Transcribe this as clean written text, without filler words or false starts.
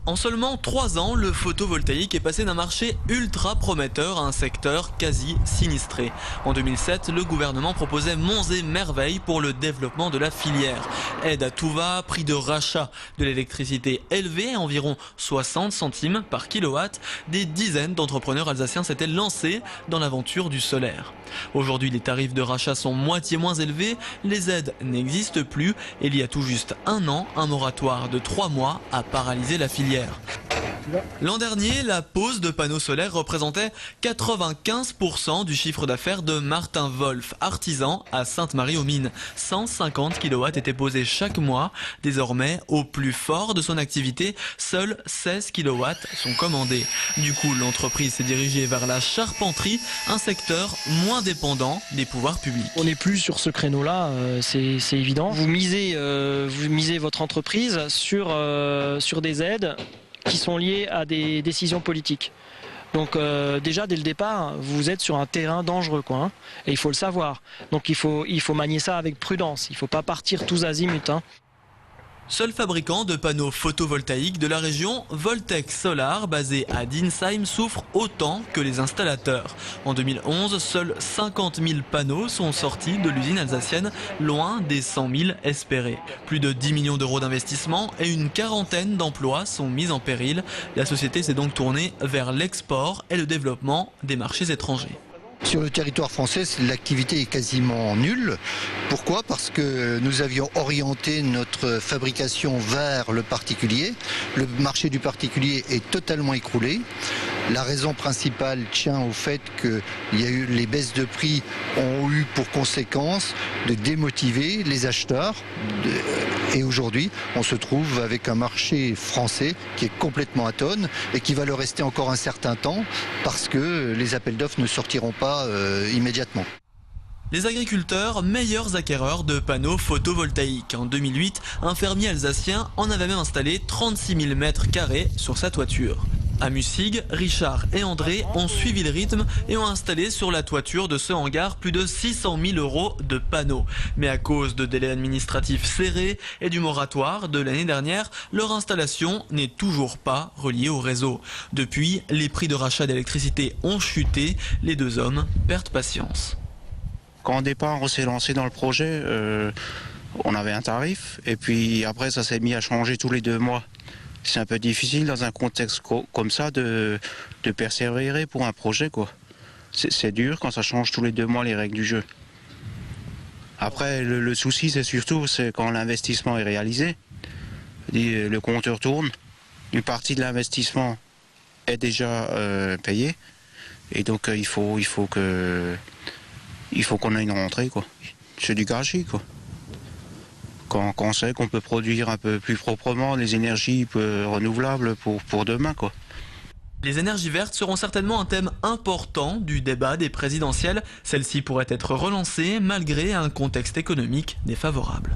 En seulement 3 ans, le photovoltaïque est passé d'un marché ultra prometteur à un secteur quasi sinistré. En 2007, le gouvernement proposait monts et merveilles pour le développement de la filière. Aide à tout va, prix de rachat de l'électricité élevé, environ 60 centimes par kilowatt. Des dizaines d'entrepreneurs alsaciens s'étaient lancés dans l'aventure du solaire. Aujourd'hui, les tarifs de rachat sont moitié moins élevés, les aides n'existent plus et il y a tout juste un an, un moratoire de 3 mois a paralysé la filière. L'an dernier, la pose de panneaux solaires représentait 95% du chiffre d'affaires de Martin Wolf, artisan à Sainte-Marie-aux-Mines. 150 kW étaient posés chaque mois. Désormais, au plus fort de son activité, seuls 16 kW sont commandés. Du coup, l'entreprise s'est dirigée vers la charpenterie, un secteur moins dépendant des pouvoirs publics. On n'est plus sur ce créneau-là, c'est évident. Vous misez votre entreprise sur des aides qui sont liées à des décisions politiques. Donc déjà dès le départ, vous êtes sur un terrain dangereux, quoi, et il faut le savoir. Donc il faut manier ça avec prudence, il ne faut pas partir tous azimuts. Seul fabricant de panneaux photovoltaïques de la région, Voltec Solar, basé à Dinsheim, souffre autant que les installateurs. En 2011, seuls 50 000 panneaux sont sortis de l'usine alsacienne, loin des 100 000 espérés. Plus de 10 millions d'euros d'investissement et une quarantaine d'emplois sont mis en péril. La société s'est donc tournée vers l'export et le développement des marchés étrangers. Sur le territoire français, l'activité est quasiment nulle. Pourquoi ? Parce que nous avions orienté notre fabrication vers le particulier. Le marché du particulier est totalement écroulé. La raison principale tient au fait que les baisses de prix ont eu pour conséquence de démotiver les acheteurs. Et aujourd'hui, on se trouve avec un marché français qui est complètement atone et qui va le rester encore un certain temps parce que les appels d'offres ne sortiront pas immédiatement. Les agriculteurs, meilleurs acquéreurs de panneaux photovoltaïques. En 2008, un fermier alsacien en avait même installé 36 000 mètres carrés sur sa toiture. À Mussig, Richard et André ont suivi le rythme et ont installé sur la toiture de ce hangar plus de 600 000 euros de panneaux. Mais à cause de délais administratifs serrés et du moratoire de l'année dernière, leur installation n'est toujours pas reliée au réseau. Depuis, les prix de rachat d'électricité ont chuté, les deux hommes perdent patience. Quand au départ on s'est lancé dans le projet, on avait un tarif et puis après ça s'est mis à changer tous les 2 mois. C'est un peu difficile dans un contexte comme ça de persévérer pour un projet, quoi. C'est dur quand ça change tous les 2 mois les règles du jeu. Après le souci c'est surtout quand l'investissement est réalisé, le compteur tourne, une partie de l'investissement est déjà payée et donc il faut qu'on ait une rentrée, quoi. C'est du gâchis, quoi. Quand on sait qu'on peut produire un peu plus proprement les énergies renouvelables pour demain, quoi. Les énergies vertes seront certainement un thème important du débat des présidentielles. Celle-ci pourrait être relancée malgré un contexte économique défavorable.